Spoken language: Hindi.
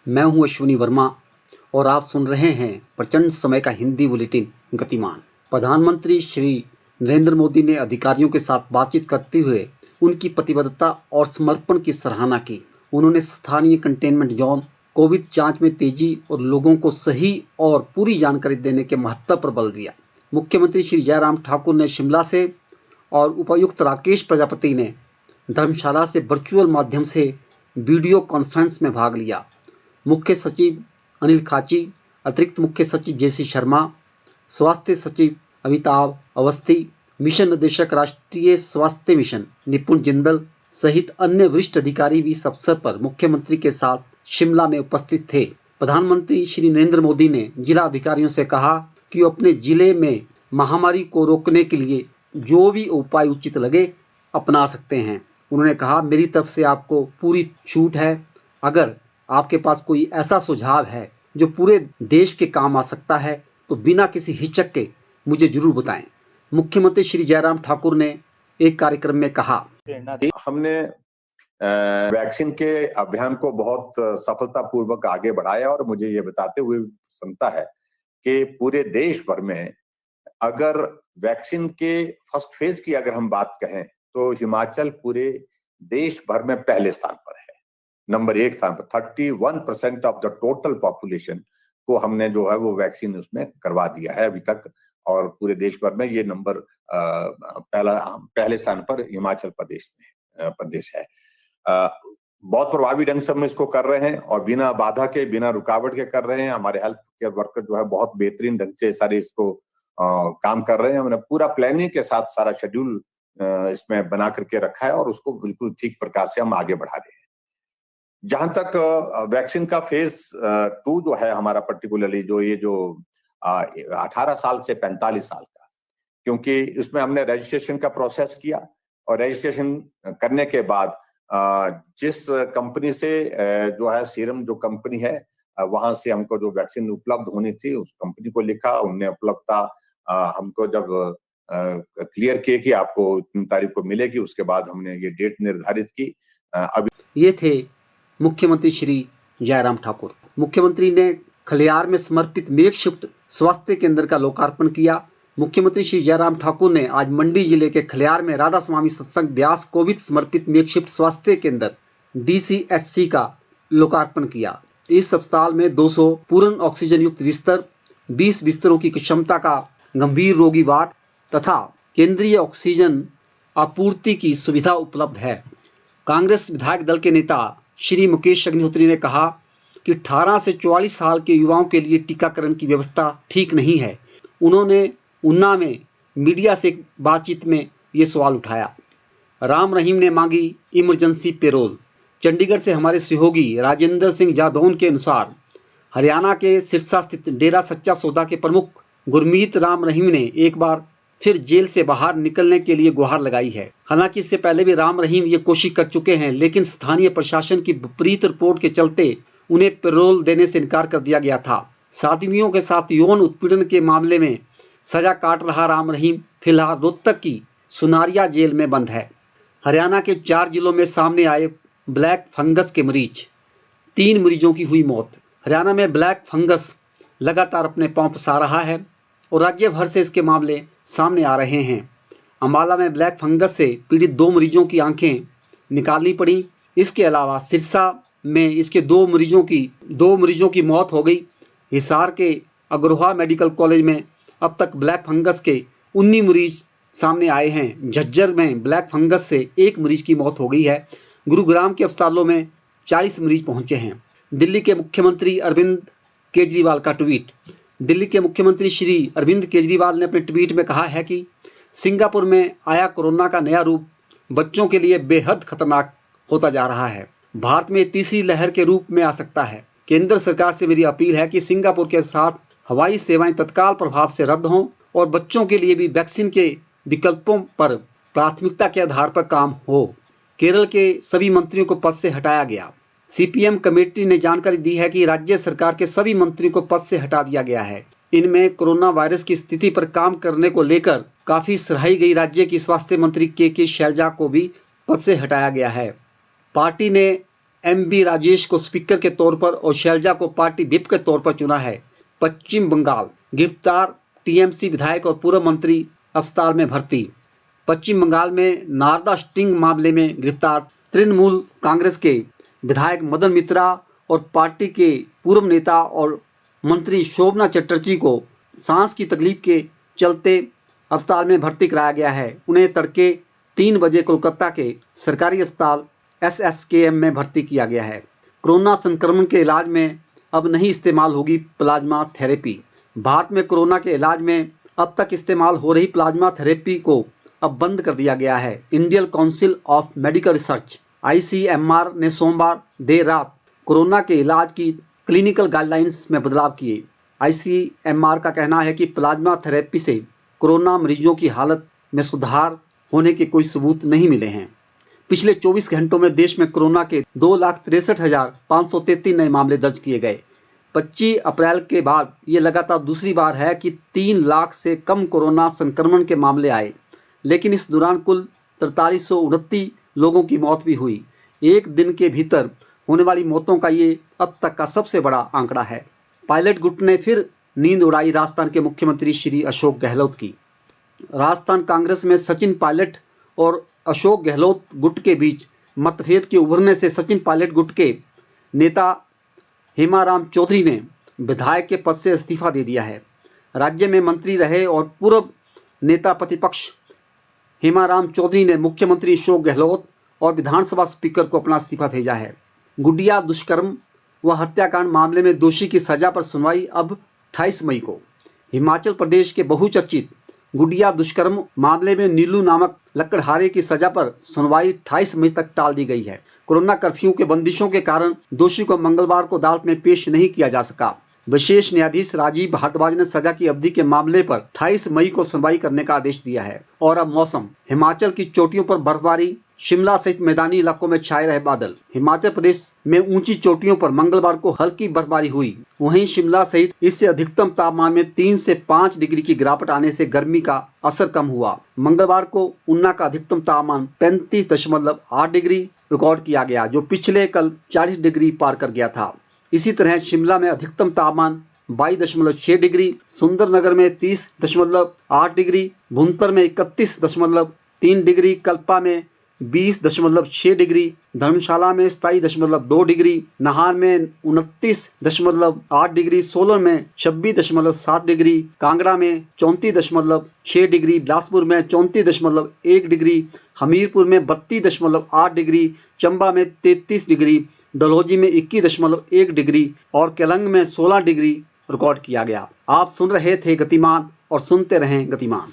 मैं हूं अश्विनी वर्मा और आप सुन रहे हैं प्रचंड समय का हिंदी बुलेटिन गतिमान। प्रधानमंत्री श्री नरेंद्र मोदी ने अधिकारियों के साथ बातचीत करते हुए उनकी प्रतिबद्धता और समर्पण की सराहना की। उन्होंने स्थानीय कंटेनमेंट जोन, कोविड जांच में तेजी और लोगों को सही और पूरी जानकारी देने के महत्व पर बल दिया। मुख्यमंत्री श्री जयराम ठाकुर ने शिमला से और उपायुक्त राकेश प्रजापति ने धर्मशाला से वर्चुअल माध्यम से वीडियो कॉन्फ्रेंस में भाग लिया। मुख्य सचिव अनिल खाची, अतिरिक्त मुख्य सचिव जेसी शर्मा, स्वास्थ्य सचिव अमिताभ अवस्थी, मिशन निदेशक राष्ट्रीय स्वास्थ्य मिशन निपुण जिंदल सहित अन्य वरिष्ठ अधिकारी भी इस अवसर पर मुख्यमंत्री के साथ शिमला में उपस्थित थे। प्रधानमंत्री श्री नरेंद्र मोदी ने जिला अधिकारियों से कहा कि वो अपने जिले में महामारी को रोकने के लिए जो भी उपाय उचित लगे अपना सकते हैं। उन्होंने कहा, मेरी तरफ से आपको पूरी छूट है। अगर आपके पास कोई ऐसा सुझाव है जो पूरे देश के काम आ सकता है तो बिना किसी हिचक के मुझे जरूर बताएं। मुख्यमंत्री श्री जयराम ठाकुर ने एक कार्यक्रम में कहा, हमने वैक्सीन के अभियान को बहुत सफलतापूर्वक आगे बढ़ाया और मुझे ये बताते हुए प्रसन्नता है कि पूरे देश भर में अगर वैक्सीन के फर्स्ट फेज की अगर हम बात कहें तो हिमाचल पूरे देश भर में पहले स्थान पर है, नंबर 1 स्थान पर। 31% ऑफ द टोटल पॉपुलेशन को हमने जो है वो वैक्सीन उसमें करवा दिया है अभी तक, और पूरे देश भर में ये नंबर पहले स्थान पर हिमाचल प्रदेश है। बहुत प्रभावी ढंग से हम इसको कर रहे हैं और बिना बाधा के, बिना रुकावट के कर रहे हैं। हमारे हेल्थ केयर वर्कर जो है बहुत बेहतरीन ढंग से सारे इसको काम कर रहे हैं। हमने पूरा प्लानिंग के साथ सारा शेड्यूल इसमें बना करके रखा है और उसको बिल्कुल ठीक प्रकार से हम आगे बढ़ा रहे हैं। जहां तक वैक्सीन का फेज 2 जो है हमारा, पर्टिकुलरली जो 18 साल से 45 साल का, क्योंकि इसमें हमने रजिस्ट्रेशन का प्रोसेस किया और रजिस्ट्रेशन करने के बाद जिस कंपनी से जो है सीरम जो कंपनी है वहां से हमको जो वैक्सीन उपलब्ध होनी थी उस कंपनी को लिखा, उनने उपलब्धता हमको जब क्लियर किए कि आपको इतनी तारीख को मिलेगी, उसके बाद हमने ये डेट निर्धारित की। अभी ये थे मुख्यमंत्री श्री जयराम ठाकुर। मुख्यमंत्री ने खलियार में समर्पित मेकशिफ्ट स्वास्थ्य केंद्र का लोकार्पण किया। मुख्यमंत्री श्री जयराम ठाकुर ने आज मंडी जिले के खलियार में राधा स्वामी सत्संग ब्यास कोविड समर्पित मेकशिफ्ट स्वास्थ्य केंद्र DCSC का लोकार्पण किया। इस अस्पताल में 200 पूर्ण ऑक्सीजन युक्त बिस्तर, 20 बिस्तरों की क्षमता का गंभीर रोगी वार्ड तथा केंद्रीय ऑक्सीजन आपूर्ति की सुविधा उपलब्ध है। कांग्रेस विधायक दल के नेता श्री मुकेश अग्निहोत्री ने कहा कि 18 से 44 साल के युवाओं के लिए टीकाकरण की व्यवस्था ठीक नहीं है। उन्होंने ऊना में मीडिया से बातचीत में ये सवाल उठाया। राम रहीम ने मांगी इमरजेंसी पेरोल। चंडीगढ़ से हमारे सहयोगी राजेंद्र सिंह जादौन के अनुसार हरियाणा के सिरसा स्थित डेरा सच्चा सौदा के प्रमुख गुरमीत राम रहीम ने एक बार फिर जेल से बाहर निकलने के लिए गुहार लगाई है। हालांकि इससे पहले भी राम रहीम ये कोशिश कर चुके हैं, लेकिन स्थानीय प्रशासन की विपरीत रिपोर्ट के चलते उन्हें पेरोल देने से इनकार कर दिया गया था। साध्वियों के साथ यौन उत्पीड़न के मामले में सजा काट रहा राम रहीम फिलहाल रोहतक की सुनारिया जेल में बंद है। हरियाणा के 4 जिलों में सामने आए ब्लैक फंगस के मरीज, 3 मरीजों की हुई मौत। हरियाणा में ब्लैक फंगस लगातार अपने पांव पसार रहा है और राज्य भर से इसके मामले सामने आ रहे हैं। अंबाला में ब्लैक फंगस से पीड़ित 2 मरीजों की आंखें निकालनी पड़ी। इसके अलावा सिरसा में इसके 2 मरीजों की मौत हो गई। हिसार के अग्रोहा मेडिकल कॉलेज में अब तक ब्लैक फंगस के 19 मरीज सामने आए हैं। झज्जर में ब्लैक फंगस से 1 मरीज की मौत हो गई है। गुरुग्राम के अस्पतालों में 40 मरीज पहुंचे हैं। दिल्ली के मुख्यमंत्री अरविंद केजरीवाल का ट्वीट। दिल्ली के मुख्यमंत्री श्री अरविंद केजरीवाल ने अपने ट्वीट में कहा है कि सिंगापुर में आया कोरोना का नया रूप बच्चों के लिए बेहद खतरनाक होता जा रहा है। भारत में तीसरी लहर के रूप में आ सकता है। केंद्र सरकार से मेरी अपील है कि सिंगापुर के साथ हवाई सेवाएं तत्काल प्रभाव से रद्द हों और बच्चों के लिए भी वैक्सीन के विकल्पों पर प्राथमिकता के आधार पर काम हो। केरल के सभी मंत्रियों को पद से हटाया गया। सीपीएम कमेटी ने जानकारी दी है कि राज्य सरकार के सभी मंत्रियों को पद से हटा दिया गया है। इनमें कोरोना वायरस की स्थिति पर काम करने को लेकर काफी सराही गई राज्य की स्वास्थ्य मंत्री के शैलजा को भी पद से हटाया गया है। पार्टी ने MB राजेश को स्पीकर के तौर पर और शैलजा को पार्टी व्हिप के तौर पर चुना है। पश्चिम बंगाल, गिरफ्तार TMC विधायक और पूर्व मंत्री अस्पताल में भर्ती। पश्चिम बंगाल में नारदा स्टिंग मामले में गिरफ्तार तृणमूल कांग्रेस के विधायक मदन मित्रा और पार्टी के पूर्व नेता और मंत्री शोभना चटर्जी को सांस की तकलीफ के चलते अस्पताल में भर्ती कराया गया है। उन्हें तड़के 3 बजे कोलकाता के सरकारी अस्पताल SSKM में भर्ती किया गया है। कोरोना संक्रमण के इलाज में अब नहीं इस्तेमाल होगी प्लाज्मा थेरेपी। भारत में कोरोना के इलाज में अब तक इस्तेमाल हो रही प्लाज्मा थेरेपी को अब बंद कर दिया गया है। Indian council of medical research ICMR ने सोमवार देर रात कोरोना के इलाज की क्लिनिकल गाइडलाइंस में बदलाव किए। ICMR का कहना है कि प्लाज्मा थेरेपी से कोरोना मरीजों की हालत में सुधार होने के कोई सबूत नहीं मिले हैं। पिछले 24 घंटों में देश में कोरोना के 2,63,533 नए मामले दर्ज किए गए। 25 अप्रैल के बाद ये लगातार दूसरी बार है कि 3 लाख से कम कोरोना संक्रमण के मामले आए, लेकिन इस दौरान कुल 4329 लोगों की मौत भी हुई। एक दिन के भीतर होने वाली मौतों का ये अब तक का सबसे बड़ा आंकड़ा है। पायलट गुट ने फिर नींद उड़ाई राजस्थान के मुख्यमंत्री श्री अशोक गहलोत की। राजस्थान कांग्रेस में सचिन पायलट और अशोक गहलोत गुट के बीच मतभेद के उभरने से सचिन पायलट गुट के नेता हेमाराम चौधरी ने विधायक के पद से इस्तीफा दे दिया है। राज्य में मंत्री रहे और पूर्व नेता प्रतिपक्ष हेमाराम चौधरी ने मुख्यमंत्री अशोक गहलोत और विधानसभा स्पीकर को अपना इस्तीफा भेजा है। गुडिया दुष्कर्म व हत्याकांड मामले में दोषी की सजा पर सुनवाई अब 28 मई को। हिमाचल प्रदेश के बहुचर्चित गुडिया दुष्कर्म मामले में नीलू नामक लकड़हारे की सजा पर सुनवाई 28 मई तक टाल दी गई है। कोरोना कर्फ्यू के बंदिशों के कारण दोषी को मंगलवार को अदालत में पेश नहीं किया जा सका। विशेष न्यायाधीश राजीव भारद्वाज ने सजा की अवधि के मामले पर 28 मई को सुनवाई करने का आदेश दिया है। और अब मौसम। हिमाचल की चोटियों पर बर्फबारी, शिमला सहित मैदानी इलाकों में छाए रहे बादल। हिमाचल प्रदेश में ऊंची चोटियों पर मंगलवार को हल्की बर्फबारी हुई। वहीं शिमला सहित इससे अधिकतम तापमान में 3 से 5 डिग्री की गिरावट आने से गर्मी का असर कम हुआ। मंगलवार को ऊना का अधिकतम तापमान 35.8 डिग्री रिकॉर्ड किया गया, जो पिछले कल 40 डिग्री पार कर गया था। इसी तरह शिमला में अधिकतम तापमान 22.6 डिग्री, सुंदरनगर में 30.8 डिग्री, भुंतर में 31.3 डिग्री, कल्पा में 20.6 डिग्री, धर्मशाला में 27.2 डिग्री, नाहन में 29.8 डिग्री, सोलन में 26.7 डिग्री, कांगड़ा में 34.6 डिग्री, बिलासपुर में 34.1 डिग्री, हमीरपुर में 32.8 डिग्री, चंबा में 33 डिग्री, डलहौजी में 21.1 डिग्री और केलंग में 16 डिग्री रिकॉर्ड किया गया। आप सुन रहे थे गतिमान और सुनते रहें गतिमान।